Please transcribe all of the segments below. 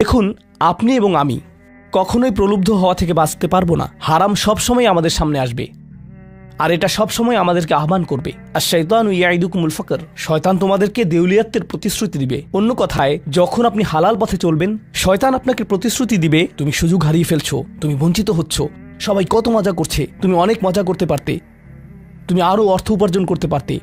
দেখুন, আপনি এবং আমি কখনোই প্রলুব্ধ হওয়া থেকে বাঁচতে পারবো না। হারাম সবসময় আমাদের সামনে আসবে, আর এটা সবসময় আমাদেরকে আহ্বান করবে। আর শাইতানু ইয়াইদুকুমুল ফাকর, শয়তান তোমাদেরকে দেউলিয়াতের প্রতিশ্রুতি দিবে। অন্য কথায়, যখন আপনি হালাল পথে চলবেন, শয়তান আপনাকে প্রতিশ্রুতি দিবে তুমি সুযোগ হারিয়ে ফেলছো, তুমি বঞ্চিত হচ্ছ, সবাই কত মজা করছে, তুমি অনেক মজা করতে পারতে, তুমি আরও অর্থ উপার্জন করতে পারতে,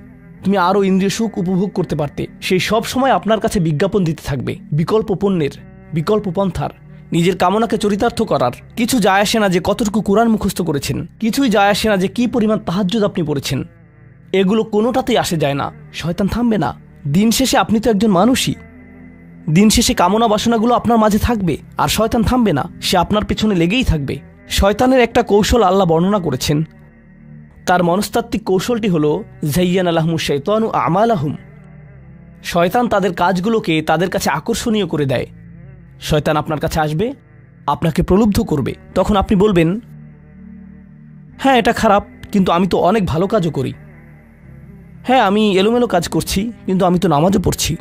তুমি আরও ইন্দ্রিয় সুখ উপভোগ করতে পারতে। সেই সব সময় আপনার কাছে বিজ্ঞাপন দিতে থাকবে বিকল্প পণ্যের, বিকল্প পন্থার, নিজের কামনাকে চরিতার্থ করার। কিছু যায় আসে না যে কতটুকু কোরআন মুখস্থ করেছেন, কিছুই যায় আসে না যে কি পরিমাণ তাহাজ্জুদ আপনি পড়েছেন, এগুলো কোনোটাতেই আসে যায় না। শয়তান থামবে না। দিন শেষে আপনি তো একজন মানুষই, দিন শেষে কামনা বাসনাগুলো আপনার মাঝে থাকবে, আর শয়তান থামবে না, সে আপনার পেছনে লেগেই থাকবে। শয়তানের একটা কৌশল আল্লাহ বর্ণনা করেছেন। তার মনস্তাত্ত্বিক কৌশলটি হল যায়্যানা লাহুমুশ শাইতানু আমালাহুম। শয়তান তাদের কাজগুলোকে তাদের কাছে আকর্ষণীয় করে দেয়। শয়তান আপনার কাছে আসবে, আপনাকে প্রলুব্ধ করবে। তখন আপনি বলবেন, হ্যাঁ এটা খারাপ, কিন্তু আমি তো অনেক ভালো কাজও করি। হ্যাঁ আমি এলোমেলো কাজ করছি, কিন্তু আমি তো নামাজও পড়ছি।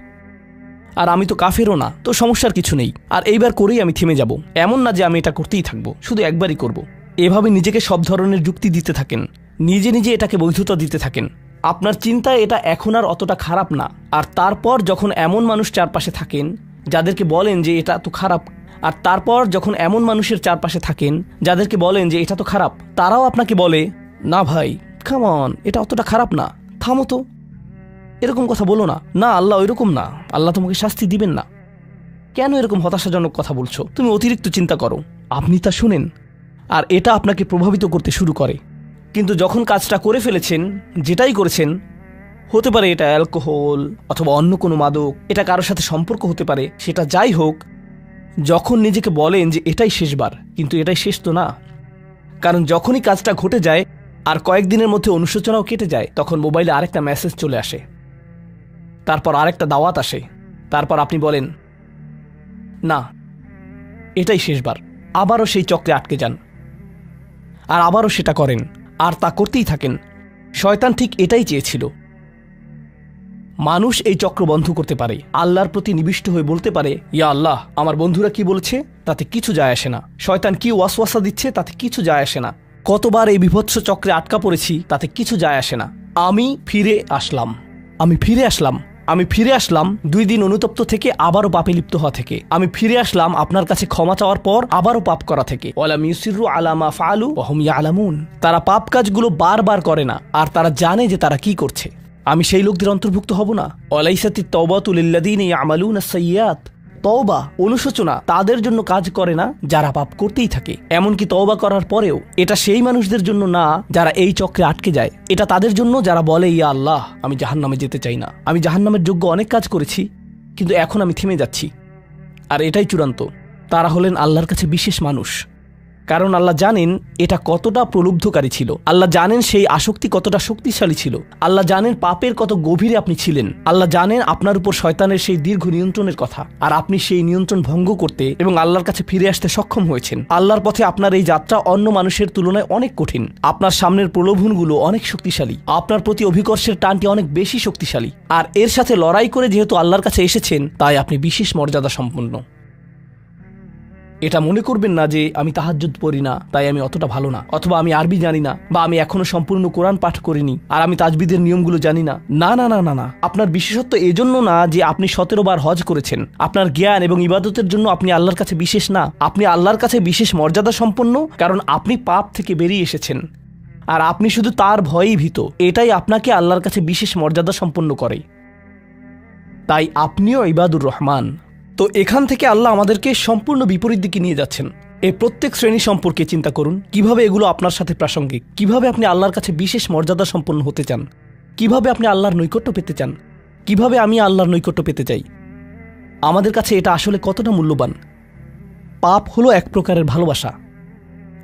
আর আমি তো কাফেরও না, তো সমস্যার কিছু নেই। আর এইবার করেই আমি থেমে যাব, এমন না যে আমি এটা করতেই থাকবো, শুধু একবারই করব। এভাবে নিজেকে সব ধরনের যুক্তি দিতে থাকেন, নিজে নিজে এটাকে বৈধতা দিতে থাকেন। আপনার চিন্তায় এটা এখন আর অতটা খারাপ না। আর তারপর যখন এমন মানুষ চারপাশে থাকেন যাদেরকে বলেন যে এটা তো খারাপ, আর তারপর যখন এমন মানুষের চারপাশে থাকেন যাদেরকে বলেন যে এটা তো খারাপ, তারাও আপনাকে বলে, না ভাই কাম অন, এটা অতটা খারাপ না, থামো তো, এরকম কথা বলো না, না আল্লাহ ওইরকম না, আল্লাহ তোমাকে শাস্তি দিবেন না, কেন এরকম হতাশাজনক কথা বলছো, তুমি অতিরিক্ত চিন্তা করো। আপনি তা শুনেন, আর এটা আপনাকে প্রভাবিত করতে শুরু করে। কিন্তু যখন কাজটা করে ফেলেছেন, যেটাই করেছেন, হতে পারে এটা অ্যালকোহল অথবা অন্য কোনো মাদক, এটা কারোর সাথে সম্পর্ক হতে পারে, সেটা যাই হোক, যখন নিজেকে বলেন যে এটাই শেষবার, কিন্তু এটাই শেষ তো না। কারণ যখনই কাজটা ঘটে যায় আর কয়েকদিনের মধ্যে অনুশোচনাও কেটে যায়, তখন মোবাইলে আরেকটা মেসেজ চলে আসে, তারপর আরেকটা দাওয়াত আসে, তারপর আপনি বলেন না এটাই শেষবার, আবারও সেই চক্রে আটকে যান, আর আবারও সেটা করেন, আর তা করতেই থাকেন। শয়তান ঠিক এটাই চেয়েছিল। মানুষ এই চক্র বন্ধ করতে পারে, আল্লাহর প্রতি নিবিষ্ট হয়ে বলতে পারে, ইয়া আল্লাহ, আমার বন্ধুরা কি বলছে তাতে কিছু যায় আসে না, শয়তান কি ওয়াসওয়াসা দিচ্ছে তাতে কিছু যায় আসে না, কতবার এই বিভৎস চক্রে আটকা পড়েছি তাতে কিছু যায় আসে না। আমি ফিরে আসলাম, আমি ফিরে আসলাম 2 দিন অনুতপ্ত থেকে আবারও পাপে লিপ্ত হওয়া থেকে। আমি ফিরে আসলাম আপনার কাছে ক্ষমা চাওয়ার পর আবারও পাপ করা থেকে। ওয়ালাম ইউসিরু আলা মা ফাআলু ওয়া হুম ইয়ালামুন। তারা পাপ কাজগুলো বারবার করে না, আর তারা জানে যে তারা কি করছে। আমি সেই লোকদের অন্তর্ভুক্ত হব না। ওয়ালাইসাতিত তাওবাতু লিল্লাযিনা ইয়ামালুনাস সাইয়্যাত। তওবা, অনুশোচনা তাদের জন্য কাজ করে না যারা পাপ করতেই থাকে। এমনকি তওবা করার পরেও এটা সেই মানুষদের জন্য না যারা এই চক্রে আটকে যায়। এটা তাদের জন্য যারা বলে, ইয়া আল্লাহ, আমি জাহান্নামে যেতে চাই না, আমি জাহান্নামের যোগ্য অনেক কাজ করেছি, কিন্তু এখন আমি থেমে যাচ্ছি। আর এটাই চূড়ান্ত। তারা হলেন আল্লাহর কাছে বিশেষ মানুষ, কারণ আল্লাহ জানেন এটা কতটা প্রলুব্ধকারী ছিল, আল্লাহ জানেন সেই আসক্তি কতটা শক্তিশালী ছিল, আল্লাহ জানেন পাপের কত গভীরে আপনি ছিলেন, আল্লাহ জানেন আপনার উপর শয়তানের সেই দীর্ঘ নিয়ন্ত্রণের কথা, আর আপনি সেই নিয়ন্ত্রণ ভঙ্গ করতে এবং আল্লাহর কাছে ফিরে আসতে সক্ষম হয়েছেন। আল্লাহর পথে আপনার এই যাত্রা অন্য মানুষের তুলনায় অনেক কঠিন। আপনার সামনের প্রলোভনগুলো অনেক শক্তিশালী, আপনার প্রতি অভিকর্ষের টানটি অনেক বেশি শক্তিশালী, আর এর সাথে লড়াই করে যেহেতু আল্লাহর কাছে এসেছেন, তাই আপনি বিশেষ মর্যাদা সম্পন্ন। এটা মনে করবেন না যে আমি তাহাজ্জুদ পড়ি না তাই আমি অতটা ভালো না, অথবা আমি আরবি জানি না, বা আমি এখনো সম্পূর্ণ কোরআন পাঠ করিনি আর আমি তাজবিদের নিয়মগুলো জানি না। না না না না না, আপনার বিশেষত্ব এজন্য না যে আপনি 17 বার হজ করেছেন। আপনার জ্ঞান এবং ইবাদতের জন্য আপনি আল্লাহর কাছে বিশেষ না, আপনি আল্লাহর কাছে বিশেষ মর্যাদা সম্পন্ন, কারণ আপনি পাপ থেকে বেরিয়ে এসেছেন আর আপনি শুধু তার ভয়েই ভীত। এটাই আপনাকে আল্লাহর কাছে বিশেষ মর্যাদা সম্পন্ন করে। তাই আপনিও ইবাদুর রহমান। তো এখান থেকে আল্লাহ আমাদেরকে সম্পূর্ণ বিপরীত দিকে নিয়ে যাচ্ছেন। এই প্রত্যেক শ্রেণী সম্পর্কে চিন্তা করুন, কিভাবে এগুলো আপনার সাথে প্রাসঙ্গিক, কিভাবে আপনি আল্লাহর কাছে বিশেষ মর্যাদা সম্পন্ন হতে চান, কিভাবে আপনি আল্লাহর নৈকট্য পেতে চান, কিভাবে আমি আল্লাহর নৈকট্য পেতে চাই। আমাদের কাছে এটা আসলে কতটা মূল্যবান। পাপ হলো এক প্রকারের ভালোবাসা।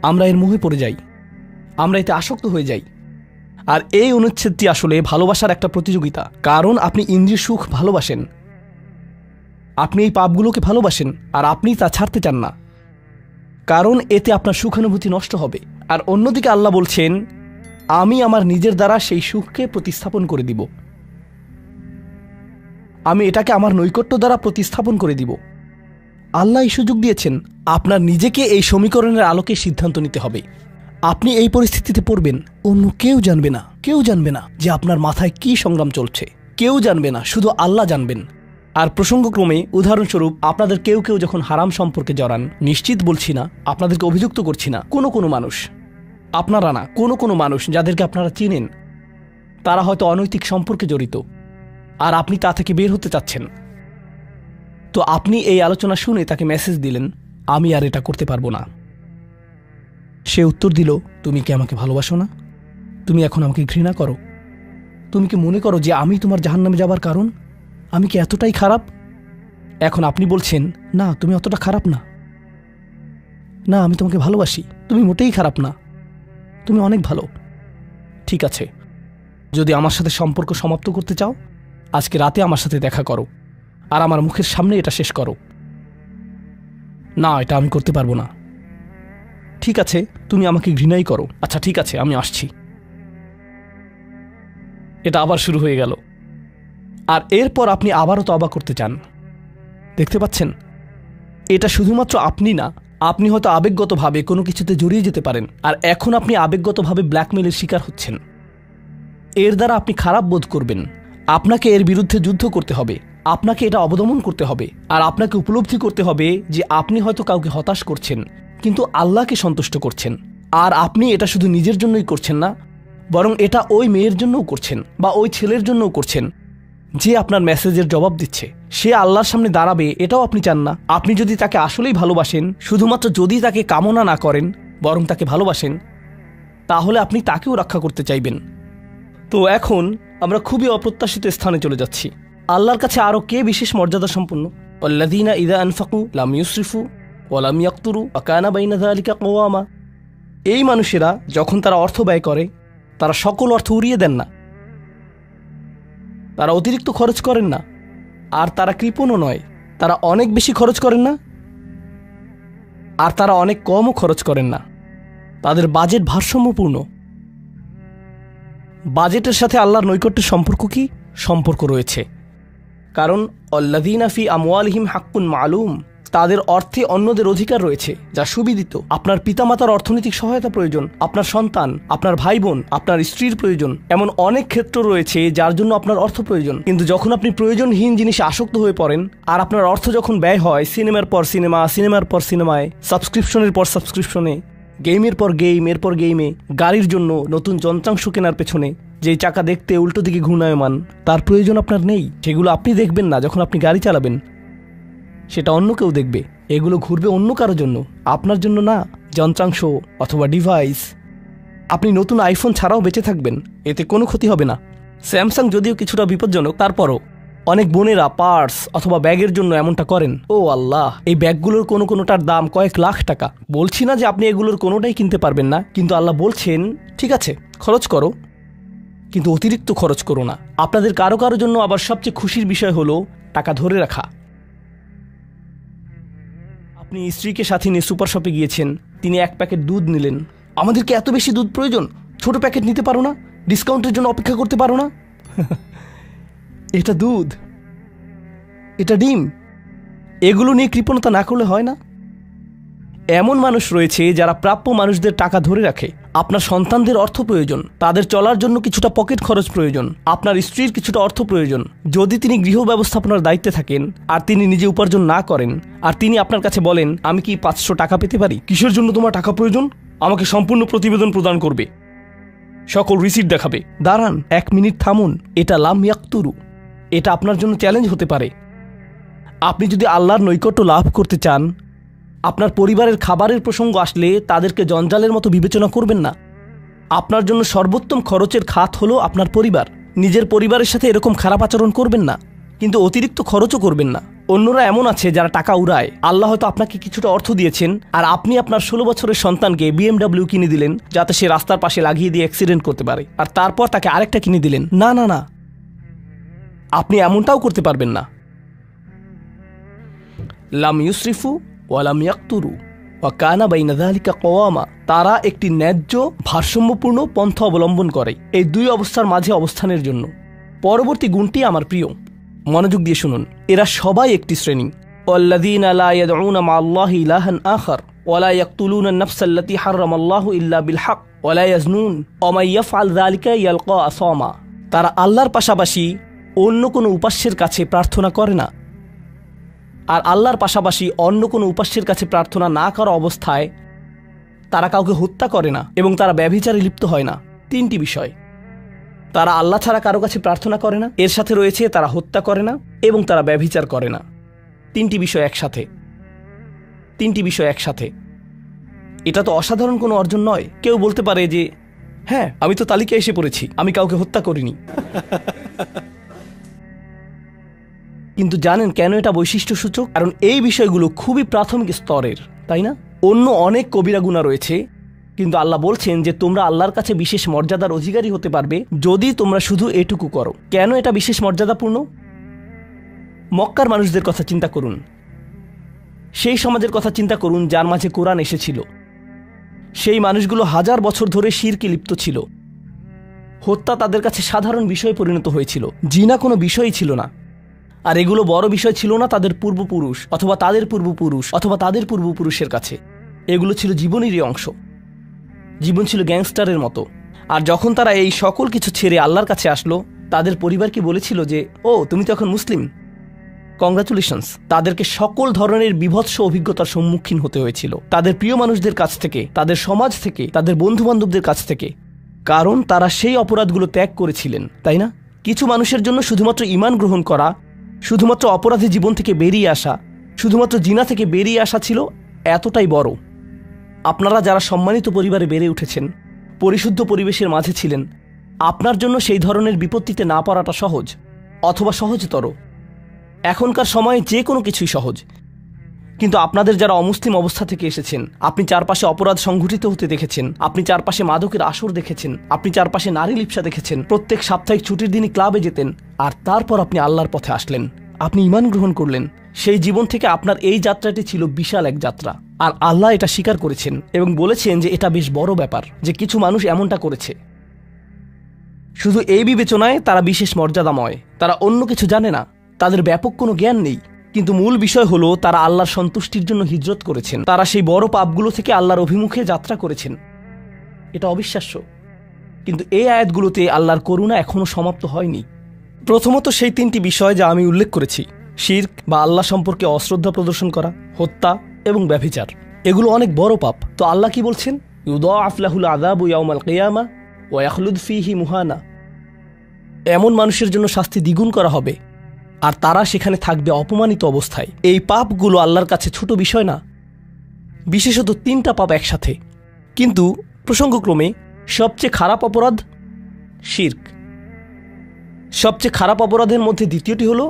আমরা এর মোহে পড়ে যাই, আমরা এতে আসক্ত হয়ে যাই। আর এই অনুচ্ছেদটি আসলে ভালোবাসার একটা প্রতিযোগিতা, কারণ আপনি ইন্দ্রিয় সুখ ভালোবাসেন, আপনি এই পাপগুলোকে ভালোবাসেন, আর আপনি তা ছাড়তে চান না, কারণ এতে আপনার সুখানুভূতি নষ্ট হবে। আর অন্যদিকে আল্লাহ বলছেন, আমি আমার নিজের দ্বারা সেই সুখকে প্রতিস্থাপন করে দিব, আমি এটাকে আমার নৈকট্য দ্বারা প্রতিস্থাপন করে দিব। আল্লাহ এই সুযোগ দিয়েছেন। আপনার নিজেকে এই সমীকরণের আলোকে সিদ্ধান্ত নিতে হবে। আপনি এই পরিস্থিতিতে পড়বেন, অন্য কেউ জানবে না, কেউ জানবে না যে আপনার মাথায় কি সংগ্রাম চলছে, কেউ জানবে না, শুধু আল্লাহ জানবেন। আর প্রসঙ্গক্রমে উদাহরণস্বরূপ আপনাদের কেউ কেউ যখন হারাম সম্পর্কে জড়ান, নিশ্চিত বলছি না, আপনাদেরকে অভিযুক্ত করছি না, কোনো মানুষ, আপনারা না, কোনো মানুষ যাদেরকে আপনারা চিনেন, তারা হয়তো অনৈতিক সম্পর্কে জড়িত, আর আপনি তা থেকে বের হতে চাচ্ছেন। তো আপনি এই আলোচনা শুনে তাকে মেসেজ দিলেন, আমি আর এটা করতে পারবো না। সে উত্তর দিল, তুমি কি আমাকে ভালোবাসো না? তুমি এখন আমাকে ঘৃণা করো? তুমি কি মনে করো যে আমি তোমার জাহান্নামে যাবার কারণ? আমি কি এতটাই খারাপ? এখন আপনি বলছেন, না তুমি অতটা খারাপ না, না আমি তোমাকে ভালোবাসি, তুমি মোটেই খারাপ না, তুমি অনেক ভালো। ঠিক আছে, যদি আমার সাথে সম্পর্ক সমাপ্ত করতে চাও, আজকে রাতে আমার সাথে দেখা করো, আর আমার মুখের সামনে এটা শেষ করো। না, এটা আমি করতে পারবো না। ঠিক আছে, তুমি আমাকে ঘৃণাই করো, আচ্ছা ঠিক আছে, আমি আসছি। এটা আবার শুরু হয়ে গেল, আর এরপর আপনি আবারও তওবা করতে চান। দেখতে পাচ্ছেন, এটা শুধুমাত্র আপনি না, আপনি হয়তো আবেগগতভাবে কোনো কিছুতে জড়িয়ে যেতে পারেন, আর এখন আপনি আবেগগতভাবে ব্ল্যাকমেলের শিকার হচ্ছেন। এর দ্বারা আপনি খারাপ বোধ করবেন, আপনাকে এর বিরুদ্ধে যুদ্ধ করতে হবে, আপনাকে এটা অবদমন করতে হবে, আর আপনাকে উপলব্ধি করতে হবে যে আপনি হয়তো কাউকে হতাশ করছেন, কিন্তু আল্লাহকে সন্তুষ্ট করছেন। আর আপনি এটা শুধু নিজের জন্যই করছেন না, বরং এটা ওই মেয়ের জন্যও করছেন, বা ওই ছেলের জন্যও করছেন যে আপনার মেসেজের জবাব দিচ্ছে। সে আল্লাহর সামনে দাঁড়াবে, এটাও আপনি চান না। আপনি যদি তাকে আসলেই ভালোবাসেন, শুধুমাত্র যদি তাকে কামনা না করেন, বরং তাকে ভালোবাসেন, তাহলে আপনি তাকেও রক্ষা করতে চাইবেন। তো এখন আমরা খুবই অপ্রত্যাশিত স্থানে চলে যাচ্ছি। আল্লাহর কাছে আরও কে বিশেষ মর্যাদা সম্পন্ন? আল্লাযীনা ইযা আনফাকু লাম ইউসরিফু ওয়া লাম ইয়াকতুরু ওয়া কানা বাইনা যালিকা কওয়ামা। এই মানুষেরা যখন তারা অর্থ ব্যয় করে, তারা সকল অর্থ উড়িয়ে দেন না, তারা অতিরিক্ত খরচ করেন না, আর তারা কৃপণও নয়। তারা অনেক বেশি খরচ করেন না, আর তারা অনেক কমও খরচ করেন না। তাদের বাজেট ভারসাম্যপূর্ণ। বাজেটের সাথে আল্লাহর নৈকট্যের সম্পর্ক কি? সম্পর্ক রয়েছে, কারণ আল্লাযীনা ফি আমওয়ালিহিম হাক্কুন মালুম, তাদের অর্থে অন্যদের অধিকার রয়েছে যা সুবিদিত। আপনার পিতামাতার অর্থনৈতিক সহায়তা প্রয়োজন, আপনার সন্তান, আপনার ভাই বোন, আপনার স্ত্রীর প্রয়োজন, এমন অনেক ক্ষেত্র রয়েছে যার জন্য আপনার অর্থ প্রয়োজন। কিন্তু যখন আপনি প্রয়োজনহীন জিনিসে আসক্ত হয়ে পড়েন, আর আপনার অর্থ যখন ব্যয় হয় সিনেমার পর সিনেমা, সিনেমার পর সিনেমায়, সাবস্ক্রিপশনের পর সাবস্ক্রিপশনে, গেমের পর গেম, এরপর গেমে, গাড়ির জন্য নতুন যন্ত্রাংশ কেনার পেছনে, যেই চাকা দেখতে উল্টো দিকে ঘূর্ণায়মান, তার প্রয়োজন আপনার নেই। সেগুলো আপনি দেখবেন না যখন আপনি গাড়ি চালাবেন, সেটা অন্য কেউ দেখবে। এগুলো ঘুরবে অন্য কারোর জন্য, আপনার জন্য না। যন্ত্রাংশ অথবা ডিভাইস। আপনি নতুন আইফোন ছাড়াও বেঁচে থাকবেন, এতে কোনো ক্ষতি হবে না। স্যামসাং যদিও কিছুটা বিপজ্জনক, তারপরও অনেক বোনেরা পার্স অথবা ব্যাগের জন্য এমনটা করেন। ও আল্লাহ, এই ব্যাগগুলোর কোনোটার দাম কয়েক লাখ টাকা। বলছি না যে আপনি এগুলোর কোনোটাই কিনতে পারবেন না, কিন্তু আল্লাহ বলছেন ঠিক আছে খরচ করো, কিন্তু অতিরিক্ত খরচ করো না। আপনাদের কারো কারো জন্য আবার সবচেয়ে খুশির বিষয় হলো টাকা ধরে রাখা। আপনি স্ত্রীকে সাথে নিয়ে সুপার শপে গিয়েছেন, তিনি এক প্যাকেট দুধ নিলেন। আমাদেরকে এত বেশি দুধ প্রয়োজন, ছোট প্যাকেট নিতে পারো না? ডিসকাউন্টের জন্য অপেক্ষা করতে পারো না? এটা দুধ, এটা ডিম, এগুলো নিয়ে কৃপণতা না করলে হয় না? এমন মানুষ রয়েছে যারা প্রাপ্য মানুষদের টাকা ধরে রাখে। আপনার সন্তানদের অর্থ প্রয়োজন, তাদের চলার জন্য কিছুটা পকেট খরচ প্রয়োজন, আপনার স্ত্রীর কিছুটা অর্থ প্রয়োজন। যদি তিনি গৃহ ব্যবস্থাপনার দায়িত্বে থাকেন আর তিনি নিজে উপার্জন না করেন, আর তিনি আপনার কাছে বলেন আমি কি 500 টাকা পেতে পারি? কিসের জন্য তোমার টাকা প্রয়োজন? আমাকে সম্পূর্ণ প্রতিবেদন প্রদান করবে, সকল রিসিট দেখাবে। দাঁড়ান, 1 মিনিট থামুন। এটা লাম ইয়াকতুরু, এটা আপনার জন্য চ্যালেঞ্জ হতে পারে। আপনি যদি আল্লাহর নৈকট্য লাভ করতে চান, আপনার পরিবারের খাবারের প্রসঙ্গ আসলে তাদেরকে জঞ্জালের মতো বিবেচনা করবেন না। আপনার জন্য সর্বোত্তম খরচের খাত হলো আপনার পরিবার। নিজের পরিবারের সাথে এরকম খারাপ আচরণ করবেন না, কিন্তু অতিরিক্ত খরচও করবেন না। অন্যরা এমন আছে যারা টাকা উড়ায়। আল্লাহ হয়তো আপনাকে কিছুটা অর্থ দিয়েছেন, আর আপনি আপনার 16 বছরের সন্তানকে BMW কিনে দিলেন যাতে সে রাস্তার পাশে লাগিয়ে দিয়ে অ্যাক্সিডেন্ট করতে পারে, আর তারপর তাকে আরেকটা কিনে দিলেন। না না না, আপনি এমনটাও করতে পারবেন না। লাম ইউসরিফু ওয়া লাম ইয়াকতুরু ওয়া কানা বাইনা যালিকা কওয়ামা। তারা একটি ন্যায্য ভারসাম্যপূর্ণ পন্থা অবলম্বন করে এই দুই অবস্থার মাঝে অবস্থানের জন্য। পরবর্তী গুণটি আমার প্রিয়, মনোযোগ দিয়ে শুনুন। এরা সবাই একটি শ্রেণী, ওয়াল্লাযীনা লা ইয়াদউনা মা'আল্লাহি ইলাহান আখার ওয়া লা ইয়াকতুলুনা আন-নাফসা আল্লাতী হারামাল্লাহু ইল্লা বিল হক ওয়া লা ইয়াজনুন ওয়া মান ইয়াফআল যালিকা ইয়ালকা আসামা। তারা আল্লাহর পাশাপাশি অন্য কোনো উপাস্যের কাছে প্রার্থনা করে না, আর আল্লাহর পাশাপাশি অন্য কোনো উপাস্যের কাছে প্রার্থনা না করা অবস্থায় তারা কাউকে হত্যা করে না এবং তারা ব্যভিচারে লিপ্ত হয় না। তিনটি বিষয়, তারা আল্লাহ ছাড়া কারো কাছে প্রার্থনা করে না, এর সাথে রয়েছে তারা হত্যা করে না এবং তারা ব্যভিচার করে না। তিনটি বিষয় একসাথে। এটা তো অসাধারণ কোনো অর্জন নয়। কেউ বলতে পারে যে হ্যাঁ, আমি তো তালিকায় এসে পড়েছি, আমি কাউকে হত্যা করিনি। কিন্তু জানেন কেন এটা বৈশিষ্ট্যসূচক? কারণ এই বিষয়গুলো খুবই প্রাথমিক স্তরের, তাই না? অন্য অনেক কবিরা গুনাহ রয়েছে, কিন্তু আল্লাহ বলছেন যে তোমরা আল্লাহর কাছে বিশেষ মর্যাদার অধিকারী হতে পারবে যদি তোমরা শুধু এটুকু করো। কেন এটা বিশেষ মর্যাদাপূর্ণ? মক্কার মানুষদের কথা চিন্তা করুন, সেই সমাজের কথা চিন্তা করুন যার মাঝে কোরআন এসেছিল। সেই মানুষগুলো হাজার বছর ধরে শিরকে লিপ্ত ছিল। হত্যা তাদের কাছে সাধারণ বিষয়ে পরিণত হয়েছিল, জিনা কোনো বিষয়ই ছিল না। আর এগুলো বড় বিষয় ছিল না তাদের পূর্বপুরুষ অথবা তাদের পূর্বপুরুষ অথবা তাদের পূর্বপুরুষের কাছে। এগুলো ছিল জীবনেরই অংশ। জীবন ছিল গ্যাংস্টারের মতো। আর যখন তারা এই সকল কিছু ছেড়ে আল্লাহর কাছে আসলো, তাদের পরিবার কি বলেছিল যে ও তুমি তো এখন মুসলিম, কংগ্রাচুলেশনস। তাদেরকে সকল ধরনের বিভৎস অভিজ্ঞতার সম্মুখীন হতে হয়েছিল, তাদের প্রিয় মানুষদের কাছ থেকে, তাদের সমাজ থেকে, তাদের বন্ধু বান্ধবদের কাছ থেকে, কারণ তারা সেই অপরাধগুলো ত্যাগ করেছিলেন, তাই না? কিছু মানুষের জন্য শুধুমাত্র ঈমান গ্রহণ করা, শুধুমাত্র অপরাধী জীবন থেকে বেরিয়ে আসা, শুধুমাত্র জিনা থেকে বেরিয়ে আসা ছিল এতটাই বড়। আপনারা যারা সম্মানিত পরিবারে বেড়ে উঠেছেন, পরিশুদ্ধ পরিবেশের মাঝে ছিলেন, আপনার জন্য সেই ধরনের বিপত্তিতে না পড়াটা সহজ অথবা সহজতর। এখনকার সময়ে যে কোনো কিছুই সহজ, কিন্তু আপনাদের যারা অমুসলিম অবস্থা থেকে এসেছেন, আপনি চারপাশে অপরাধ সংঘটিত হতে দেখেছেন, আপনি চারপাশে মাদকের আসর দেখেছেন, আপনি চারপাশে নারী লিপ্সা দেখেছেন, প্রত্যেক সাপ্তাহিক ছুটির দিনই ক্লাবে যেতেন, আর তারপর আপনি আল্লাহর পথে আসলেন, আপনি ঈমান গ্রহণ করলেন। সেই জীবন থেকে আপনার এই যাত্রাটি ছিল বিশাল এক যাত্রা, আর আল্লাহ এটা স্বীকার করেছেন এবং বলেছেন যে এটা বেশ বড় ব্যাপার যে কিছু মানুষ এমনটা করেছে। শুধু এই বিবেচনায় তারা বিশেষ মর্যাদাময়, তারা অন্য কিছু জানে না, তাদের ব্যাপক কোনো জ্ঞান নেই, কিন্তু মূল বিষয় হলো তারা আল্লাহর সন্তুষ্টির জন্য হিজরত করেছেন, তারা সেই বড় পাপগুলো থেকে আল্লাহর অভিমুখে যাত্রা করেছেন। এটা অবিশ্বাস্য, কিন্তু এই আয়াতগুলোতে আল্লাহর করুণা এখনো সমাপ্ত হয়নি। প্রথমত সেই তিনটি বিষয় যা আমি উল্লেখ করেছি, শিরক বা আল্লাহ সম্পর্কে অশ্রদ্ধা প্রদর্শন করা, হত্যা এবং ব্যভিচার, এগুলো অনেক বড় পাপ। তো আল্লাহ কি বলছেন? ইউদাআফ লাহুল আযাবু ইয়াওমাল কিয়ামা ওয়া ইয়াখলুদ ফীহি মুহানা। এমন মানুষের জন্য শাস্তি দ্বিগুণ করা হবে আর তারা সেখানে থাকবে অপমানিত অবস্থায়। এই পাপগুলো আল্লাহর কাছে ছোট বিষয় না, বিশেষত তিনটা পাপ একসাথে। কিন্তু প্রসঙ্গক্রমে সবচেয়ে খারাপ অপরাধ শিরক। সবচেয়ে খারাপ অপরাধের মধ্যে দ্বিতীয়টি হলো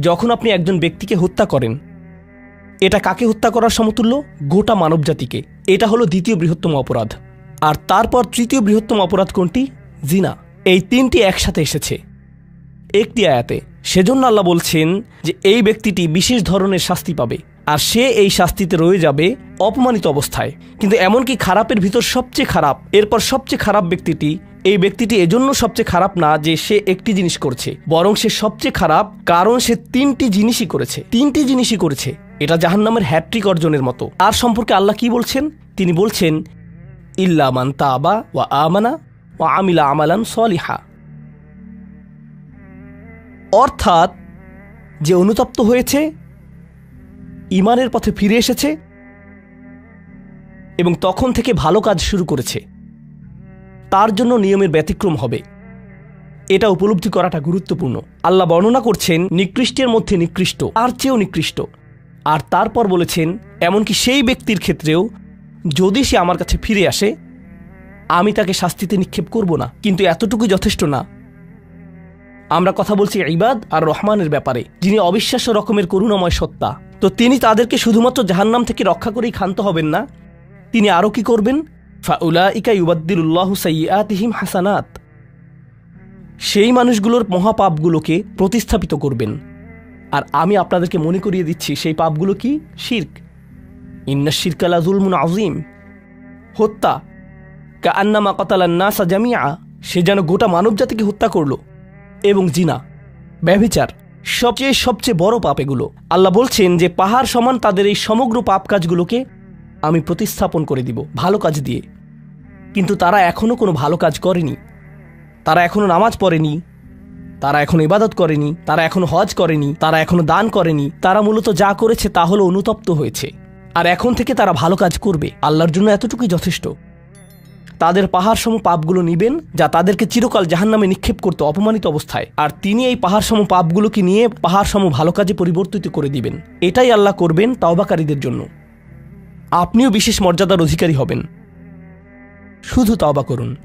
যখন আপনি একজন ব্যক্তিকে হত্যা করেন। এটা কাকে হত্যা করার সমতুল্য? গোটা মানবজাতিকে। এটা হলো দ্বিতীয় বৃহত্তম অপরাধ। আর তারপর তৃতীয় বৃহত্তম অপরাধ কোনটি? জিনা। এই তিনটি একসাথে এসেছে একটি আয়াতে। সেজন্য আল্লাহ বলছেন যে এই ব্যক্তিটি বিশেষ ধরনের শাস্তি পাবে, আর সে এই শাস্তিতে রয়ে যাবে অপমানিত অবস্থায়। কিন্তু এমনকি খারাপের ভিতর সবচেয়ে খারাপ, এরপর সবচেয়ে খারাপ ব্যক্তিটি, এই ব্যক্তিটি এজন্য সবচেয়ে খারাপ না যে সে একটি জিনিস করছে, বরং সে সবচেয়ে খারাপ কারণ সে তিনটি জিনিসই করেছে। এটা জাহান্নামের হ্যাট্রিক অর্জনের মতো। আর সম্পর্কে আল্লাহ কি বলছেন? তিনি বলছেন ইল্লা মান তাবা ওয়া আমানা ওয়া আমিলা আমালান সলিহা। অর্থাৎ যে অনুতপ্ত হয়েছে, ঈমানের পথে ফিরে এসেছে এবং তখন থেকে ভালো কাজ শুরু করেছে, তার জন্য নিয়মের ব্যতিক্রম হবে। এটা উপলব্ধি করাটা গুরুত্বপূর্ণ। আল্লাহ বর্ণনা করছেন নিকৃষ্টের মধ্যে নিকৃষ্ট, আর চেয়েও নিকৃষ্ট। আর তারপর বলেছেন এমনকি সেই ব্যক্তির ক্ষেত্রেও যদি সে আমার কাছে ফিরে আসে, আমি তাকে শাস্তিতে নিক্ষেপ করব না। কিন্তু এতটুকু যথেষ্ট না। আমরা কথা বলছি ইবাদ আর রহমানের ব্যাপারে, যিনি অবিশ্বাস্য রকমের করুণাময় সত্তা। তো তিনি তাদেরকে শুধুমাত্র জাহান্নাম থেকে রক্ষা করেই ক্ষান্ত হবেন না, তিনি আরও কি করবেন? ফাউলাইকা ইউবাদদিলুল্লাহু সাইয়্যাতিহিম হাসানাত। সেই মানুষগুলোর মহাপাপগুলোকে প্রতিস্থাপিত করবেন। আর আমি আপনাদেরকে মনে করিয়ে দিচ্ছি সেই পাপগুলো কি? শিরক। ইন্নাশ শিরকা লাযুলমুন আযীম। হত্যা, কাআন্নামা কাতালান নাসা জামিআ, সে যেন গোটা মানবজাতিকে হত্যা করলো। এবং জিনা, ব্যভিচার, সবচেয়ে সবচেয়ে বড় পাপ এগুলো। আল্লাহ বলছেন যে পাহাড় সমান তাদের এই সমগ্র পাপ কাজগুলোকে আমি প্রতিস্থাপন করে দিব ভালো কাজ দিয়ে। কিন্তু তারা এখনো কোনো ভালো কাজ করেনি, তারা এখনো নামাজ পড়েনি, তারা এখনো ইবাদত করেনি, তারা এখনো হজ করেনি, তারা এখনো দান করেনি। তারা মূলত যা করেছে তা হলো অনুতপ্ত হয়েছে। আর এখন থেকে তারা ভালো কাজ করবে, আল্লাহর জন্য এতটুকুই যথেষ্ট। তাদের পাহাড় সম পাপগুলো নিবেন, যা তাদেরকে চিরকাল জাহান্নামে নিক্ষেপ করতে অপমানিত অবস্থায়, আর তিনি এই পাহাড় সম পাপগুলোকে নিয়ে পাহাড় সম ভালো কাজে পরিবর্তিত করে দিবেন। এটাই আল্লাহ করবেন তাওবাকারীদের জন্য। আপনিও বিশেষ মর্যাদার অধিকারী হবেন। শুধু তাওবা করুন।